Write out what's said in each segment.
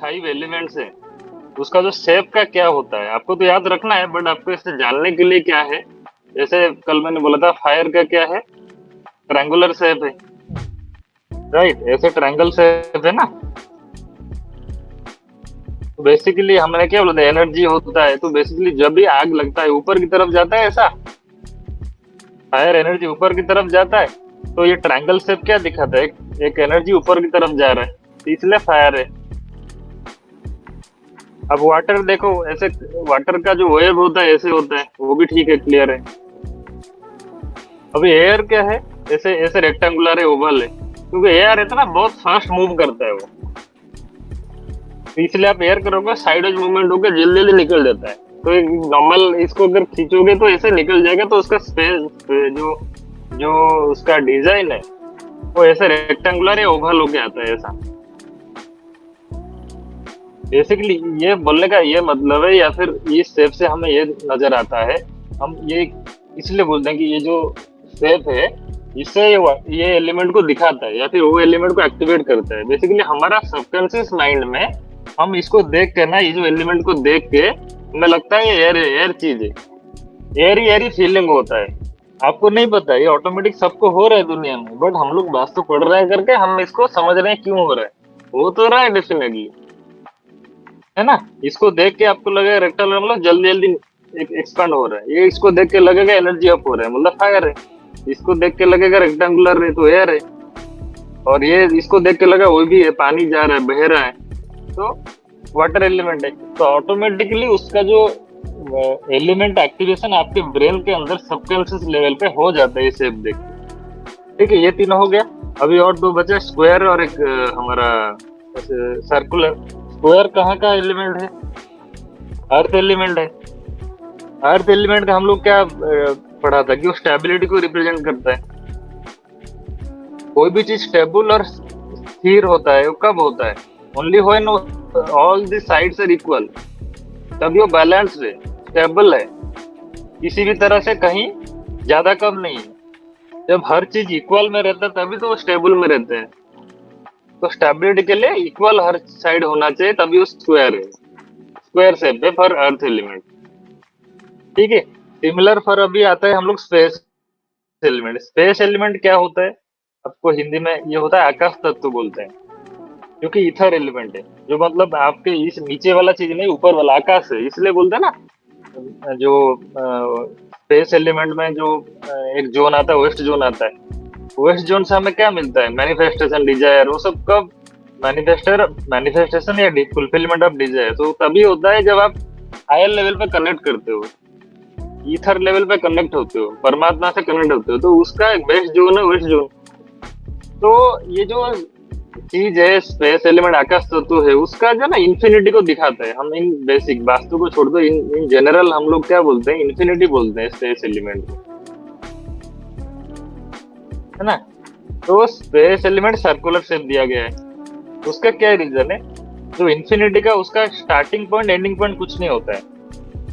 Five elements है उसका जो शेप का क्या होता है आपको तो याद रखना है, बट आपको इसे जानने के लिए क्या है, जैसे कल मैंने बोला था फायर का क्या है, ट्रायंगुलर शेप है, राइट? ऐसे ट्रायंगल शेप है ना। तो बेसिकली हमने क्या बोला था, एनर्जी होता है, तो बेसिकली जब भी आग लगता है ऊपर की तरफ जाता है, ऐसा फायर एनर्जी ऊपर की तरफ जाता है। तो ये ट्रायंगल शेप क्या दिखाता है, एक एनर्जी ऊपर की तरफ जा रहा है, तो इसलिए फायर है। अब वाटर देखो, ऐसे वाटर का जो वेव होता है ऐसे होता है, वो भी ठीक है, क्लियर है। अभी एयर क्या है, ऐसे ऐसे रेक्टेंगुलर है, ओवल है, क्योंकि एयर इतना बहुत फास्ट मूव करता है वो, तो इसलिए आप एयर करोगे साइडवेज मूवमेंट होकर जल्दी जल्दी निकल जाता है। तो एक नॉर्मल इसको अगर खींचोगे तो ऐसे निकल जाएगा, तो उसका स्पेस जो जो उसका डिजाइन है वो ऐसे रेक्टेंगुलर या ओवल होके आता है ऐसा। बेसिकली ये बोलने का ये मतलब है, या फिर इस शेप से हमें ये नजर आता है, हम ये इसलिए बोलते हैं कि ये जो शेप है इससे ये एलिमेंट को दिखाता है या फिर वो एलिमेंट को एक्टिवेट करता है। बेसिकली हमारा सबकॉन्शियस माइंड में हम इसको देख के ना, ये जो एलिमेंट को देख के हमें लगता है ये एयर एयर चीज है, एयर ही फीलिंग होता है। आपको नहीं पता, ये ऑटोमेटिक सबको हो रहा है दुनिया में, बट हम लोग वास्तु पढ़ रहे हैं करके हम इसको समझ रहे हैं क्यों हो रहा है। हो तो रहा है डेफिनेटली, है ना। इसको देख के आपको लगेगा रेक्टेंगुलर मतलब जल्दी जल्दी एक्सपांड हो रहा है, ये इसको देख के लगेगा एनर्जी अप हो रहा है मतलब फायर है, इसको देख के लगेगा रेक्टेंगुलर है तो एयर है, और ये इसको देख के लगा वो भी है, पानी जा रहा है, बह रहा है, तो वाटर एलिमेंट है। तो ऑटोमेटिकली उसका जो एलिमेंट एक्टिवेशन आपके ब्रेन के अंदर सबकॉन्शियस लेवल पे हो जाता है ये शेप देख के। ठीक है, ये तीनों हो गया। अभी और दो बचे, स्क्वायर और एक हमारा सर्कुलर। स्क्वायर कहाँ का एलिमेंट है, अर्थ एलिमेंट है। अर्थ एलिमेंट का हम लोग क्या पढ़ा था कि वो स्टेबिलिटी को रिप्रेजेंट करता है। कोई भी चीज स्टेबल और स्थिर होता है वो कब होता है, only when all the sides are equal, तभी वो बैलेंस्ड है, स्टेबल है, किसी भी तरह से कहीं ज्यादा कम नहीं है। जब हर चीज इक्वल में रहता है तभी तो वो स्टेबल में रहते हैं। तो स्टेबिलिटी के लिए इक्वल हर साइड होना चाहिए, तभी वो स्क्वायर है, स्क्वायर शेप है फॉर अर्थ एलिमेंट। ठीक है, सिमिलर फॉर अभी आता है हम लोग स्पेस एलिमेंट। स्पेस एलिमेंट क्या होता है, आपको हिंदी में ये होता है आकाश तत्व बोलते हैं, जो कि इथर एलिमेंट है, जो मतलब आपके इस नीचे वाला चीज नहीं, ऊपर वाला आकाश है, इसलिए बोलते हैं ना। जो स्पेस एलिमेंट में जो एक जोन आता है, वेस्ट जोन आता है, वेस्ट जोन से हमें क्या मिलता है, मैनिफेस्टेशन, डिजायर, वो सब कब मैनिफेस्टेशन या फुलफिलमेंट ऑफ डिजायर तो तभी होता है जब आप हायर लेवल पे कनेक्ट करते हो, ईथर लेवल पे कनेक्ट होते हो, परमात्मा से कनेक्ट होते हो, तो उसका एक बेस्ट जोन है वेस्ट जोन। तो ये जो चीज है स्पेस एलिमेंट आकाश तत्व है, उसका जो ना इन्फिनिटी को दिखाता है। हम इन बेसिक वास्तु को छोड़ दो, इन जनरल हम लोग क्या बोलते हैं, इन्फिनिटी बोलते हैं स्पेस एलिमेंट को, है ना। तो स्पेस एलिमेंट सर्कुलर शेप दिया गया है, उसका क्या रीजन है, जो इन्फिनिटी का उसका स्टार्टिंग पॉइंट एंडिंग पॉइंट कुछ नहीं होता है,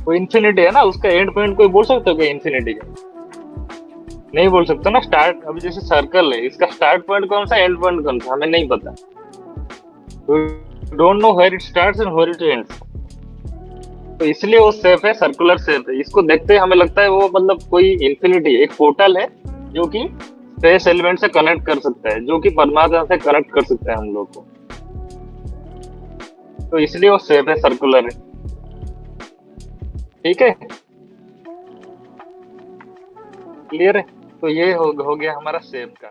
वो इन्फिनिटी है ना, उसका एंड पॉइंट कोई बोल सकते हो क्या इन्फिनिटी का, नहीं बोल सकते ना। स्टार्ट अभी जैसे सर्कल है, इसका स्टार्ट पॉइंट कौन सा, एंड पॉइंट कौन सा, हमें नहीं पता, don't know where it starts and where it ends. तो इसलिए वो शेप है, सर्कुलर शेप है, इसको देखते ही हमें लगता है वो मतलब कोई इन्फिनिटी, एक पोर्टल है जो कि स्पेस एलिमेंट से कनेक्ट कर सकता है, जो कि परमात्मा से कनेक्ट कर सकता है हम लोग को, तो इसलिए वो शेप है, सर्कुलर है। ठीक है, क्लियर है। तो ये हो गया हमारा शेप का।